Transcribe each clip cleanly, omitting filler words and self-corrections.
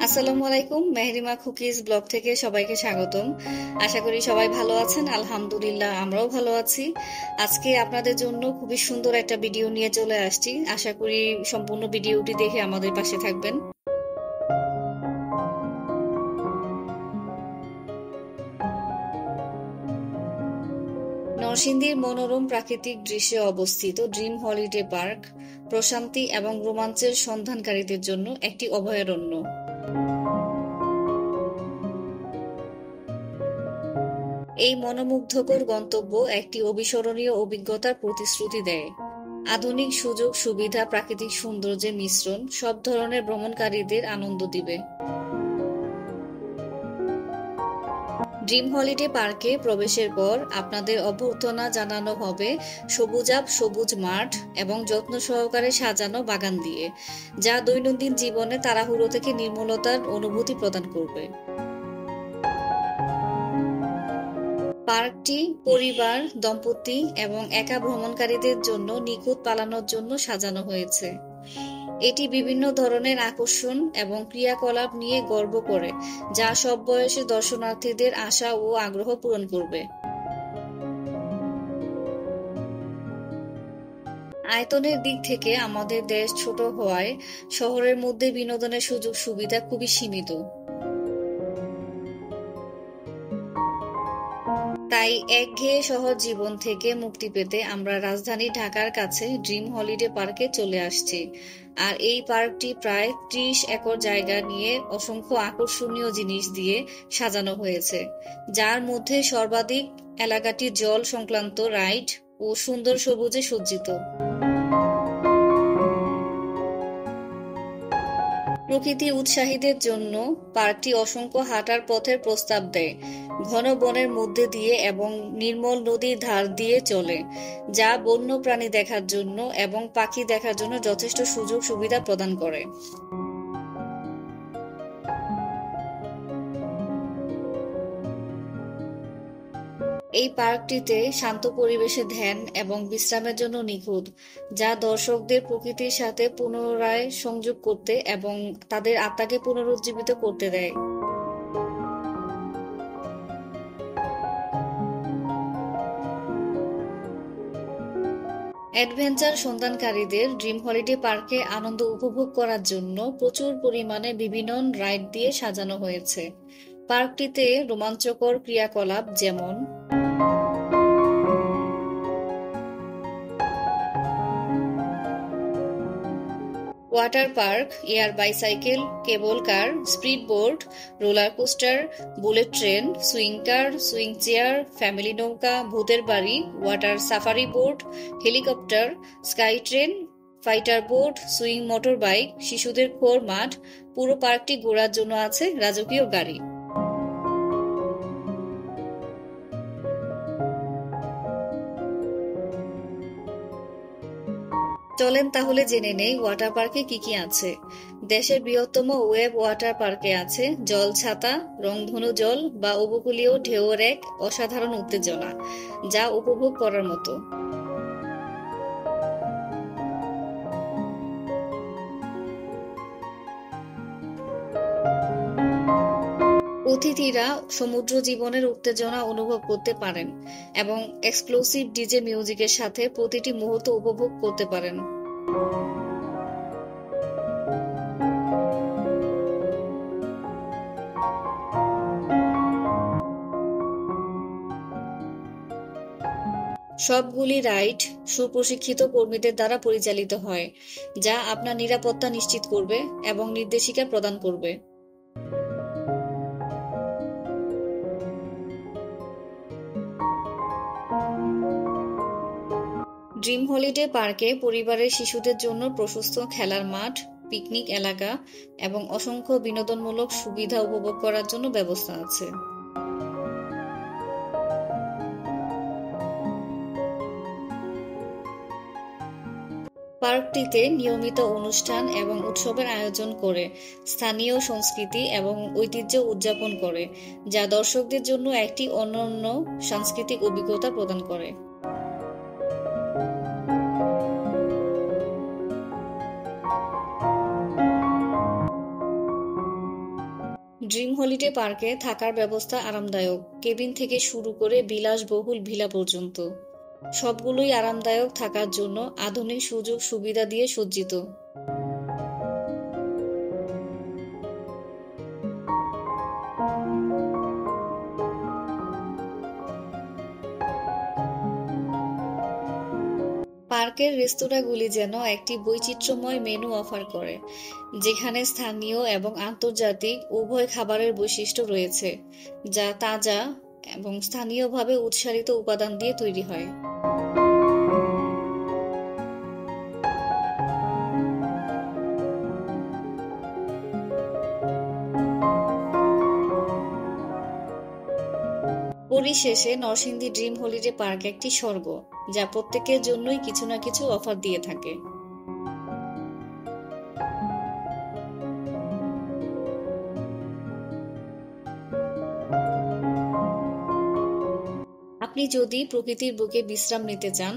আসসালামু আলাইকুম, Mehrima cookies blog থেকে সবাইকে স্বাগতম। আশা করি সবাই ভালো আছেন। আলহামদুলিল্লাহ, আমরাও ভালো আছি। আজকে আপনাদের জন্য খুবই সুন্দর একটা ভিডিও নিয়ে চলে আসছি। আশা করি সম্পূর্ণ ভিডিওটি দেখে আমাদের পাশে থাকবেন। নরসিংদীর মনোরম প্রাকৃতিক দৃশ্যে অবস্থিত ড্রিম হলিডে পার্ক প্রশান্তি এবং রোমাঞ্চের সন্ধানকারীদের জন্য একটি অভয়ারণ্য। এই মনোমুগ্ধকর গন্তব্য একটি অবিস্মরণীয় অভিজ্ঞতার প্রতিশ্রুতি দেয়। আধুনিক সুযোগ সুবিধা, প্রাকৃতিক সৌন্দর্যের মিশ্রণ সব ধরনের ভ্রমণকারীদের আনন্দ দিবে। ড্রিম হলিডে পার্কে প্রবেশের পর আপনাদের অভ্যর্থনা জানানো হবে সবুজাভ সবুজ মাঠ এবং যত্ন সহকারে সাজানো বাগান দিয়ে, যা দৈনন্দিন জীবনে তাড়াহুড়ো থেকে নির্মলতার অনুভূতি প্রদান করবে। পার্কটি পরিবার, দম্পতি এবং একা ভ্রমণকারীদের জন্য নিখুঁত পালানোর জন্য সাজানো হয়েছে। এটি বিভিন্ন ধরনের আকর্ষণ এবং ক্রিয়াকলাপ নিয়ে গর্ব করে, যা সব বয়সী দর্শনার্থীদের আশা ও আগ্রহ পূরণ করবে। আয়তনের দিক থেকে আমাদের দেশ ছোট হওয়ায় শহরের মধ্যে বিনোদনের সুযোগ সুবিধা খুবই সীমিত। তাই একঘেয়ে শহর জীবন থেকে মুক্তি পেতে আমরা রাজধানী ঢাকার কাছে ড্রিম হলিডে পার্কে চলে আসছি। আর এই পার্কটি প্রায় ৩০ একর জায়গা নিয়ে অসংখ্য আকর্ষণীয় জিনিস দিয়ে সাজানো হয়েছে, যার মধ্যে সর্বাধিক এলাকাটি জল সংক্রান্ত রাইড ও সুন্দর সবুজে সজ্জিত। প্রকৃতি উৎসাহীদের জন্য পার্কটি অসংখ্য হাঁটার পথের প্রস্তাব দেয়, ঘন বনের মধ্যে দিয়ে এবং নির্মল নদীর ধার দিয়ে চলে, যা বন্যপ্রাণী দেখার জন্য এবং পাখি দেখার জন্য যথেষ্ট সুযোগ সুবিধা প্রদান করে। এই পার্কটিতে শান্ত পরিবেশে ধ্যান এবং বিশ্রামের জন্য নিখুঁত, যা দর্শকদের প্রকৃতির সাথে পুনরায় সংযোগ করতে এবং তাদের আত্মাকে পুনরুজ্জীবিত করতে দেয়। অ্যাডভেঞ্চার সন্ধানকারীদের ড্রিম হলিডে পার্কে আনন্দ উপভোগ করার জন্য প্রচুর পরিমাণে বিভিন্ন রাইড দিয়ে সাজানো হয়েছে। পার্কটিতে রোমাঞ্চকর ক্রিয়াকলাপ যেমন water park, air bicycle, cable car, speed boat, roller coaster, bullet train, swing car, swing chair, family নৌকা, ভূতের বাড়ি, water safari boat, helicopter, sky train, fighter boat, swing motorbike, শিশুদের খোর মাঠ, পুরো পার্কটি ঘোরার জন্য আছে রাজকীয় গাড়ি। চলেন তাহলে জেনে নেই ওয়াটার পার্কে কি কি আছে। দেশের বৃহত্তম ওয়েব ওয়াটার পার্কে আছে জল ছাতা, রংধনু জল বা উপকূলীয় ঢেউয়ের এক অসাধারণ উত্তেজনা, যা উপভোগ করার মতো। অতিথিরা সমুদ্র জীবনের উত্তেজনা অনুভব করতে পারেন এবং এক্সক্লুসিভ ডিজে মিউজিকের সাথে প্রতিটি মুহূর্ত উপভোগ করতে পারেন। সবগুলি রাইড সুপ্রশিক্ষিত কর্মীদের দ্বারা পরিচালিত হয়, যা আপনার নিরাপত্তা নিশ্চিত করবে এবং নির্দেশিকা প্রদান করবে। ড্রিম হলিডে পার্কে পরিবারের শিশুদের জন্য প্রশস্ত খেলার মাঠ, পিকনিক এলাকা এবং অসংখ্য বিনোদনমূলক সুবিধা উপভোগ করার জন্য ব্যবস্থা আছে। পার্কটিতে নিয়মিত অনুষ্ঠান এবং উৎসবের আয়োজন করে স্থানীয় সংস্কৃতি এবং ঐতিহ্য উদযাপন করে, যা দর্শকদের জন্য একটি অনন্য সাংস্কৃতিক অভিজ্ঞতা প্রদান করে। ড্রিম হলিডে পার্কে থাকার ব্যবস্থা আরামদায়ক, কেবিন থেকে শুরু করে বিলাসবহুল ভিলা পর্যন্ত সবগুলোই আরামদায়ক, থাকার জন্য আধুনিক সুযোগ সুবিধা দিয়ে সজ্জিত। পার্কের রেস্তোরাঁগুলি যেন একটি বৈচিত্র্যময় মেনু অফার করে, যেখানে স্থানীয় এবং আন্তর্জাতিক উভয় খাবারের বৈশিষ্ট্য রয়েছে, যা তাজা এবং স্থানীয়ভাবে উৎসারিত উপাদান দিয়ে তৈরি হয়। পরিশেষে নরসিংদী ড্রিম হলিডে পার্ক একটি স্বর্গ, যা প্রত্যেকের জন্যই কিছু না কিছু অফার দিয়ে থাকে। আপনি যদি প্রকৃতির বুকে বিশ্রাম নিতে চান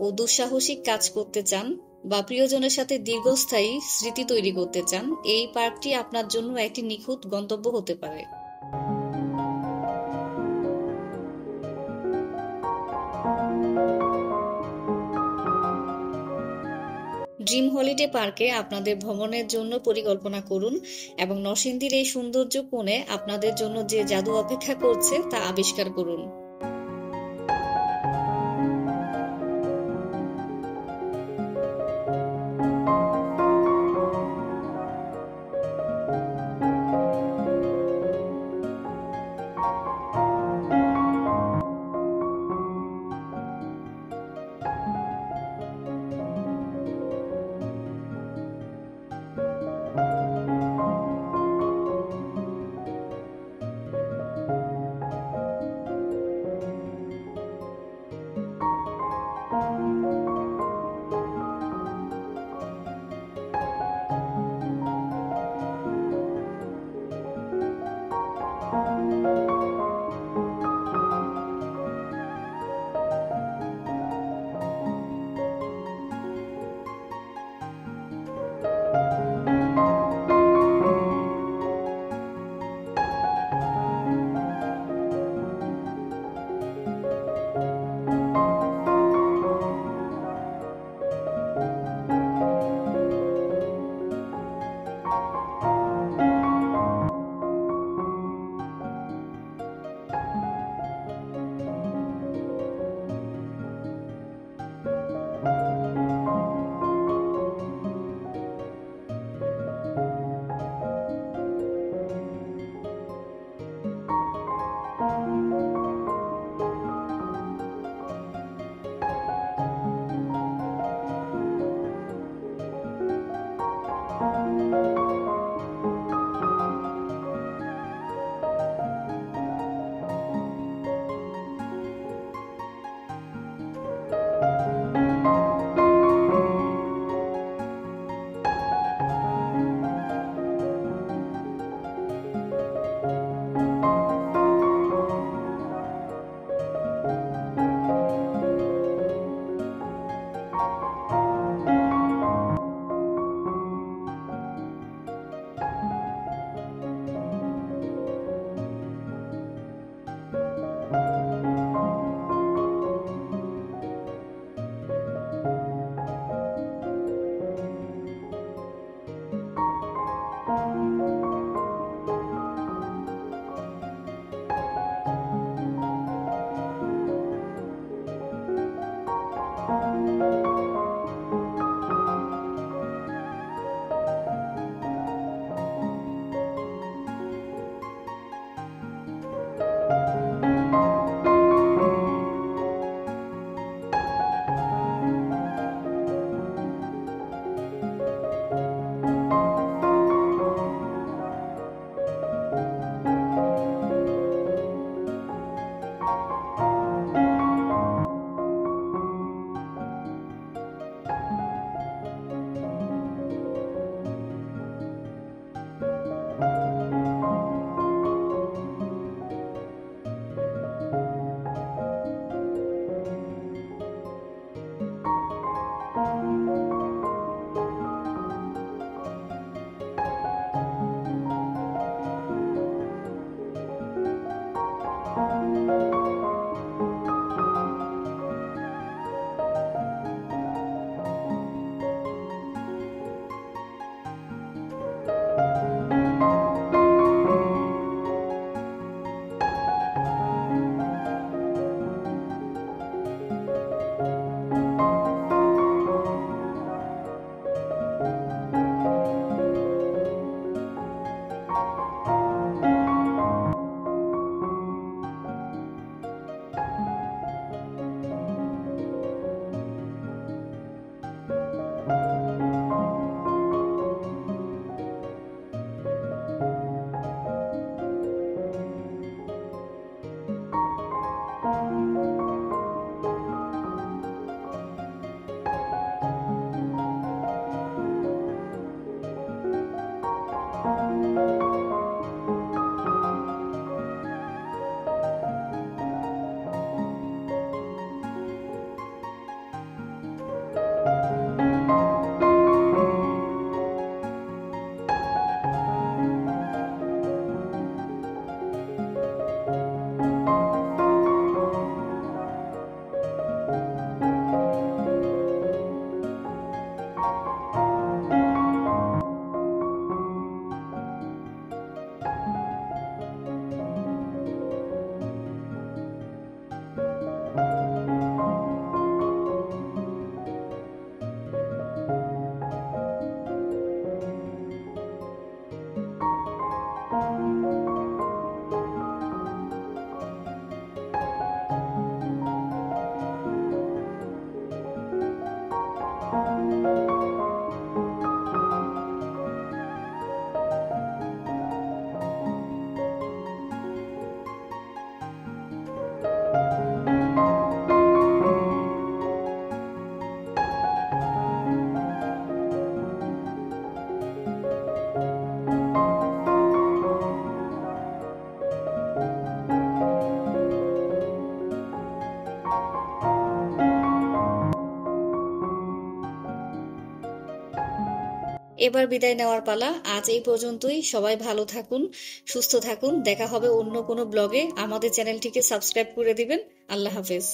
ও দুঃসাহসিক কাজ করতে চান, বা প্রিয়জনের সাথে দীর্ঘস্থায়ী স্মৃতি তৈরি করতে চান, এই পার্কটি আপনার জন্য একটি নিখুঁত গন্তব্য হতে পারে। ড্রিম হলিডে পার্কে আপনাদের ভ্রমণের জন্য পরিকল্পনা করুন এবং নরসিংদীর এই সৌন্দর্য কোণে আপনাদের জন্য যে জাদু অপেক্ষা করছে তা আবিষ্কার করুন। এবার বিদায় নেওয়ার পালা। আজ এই পর্যন্তই। সবাই ভালো থাকুন, সুস্থ থাকুন। দেখা হবে অন্য কোনো ব্লগে। আমাদের চ্যানেলটিকে সাবস্ক্রাইব করে দিবেন। আল্লাহ হাফেজ।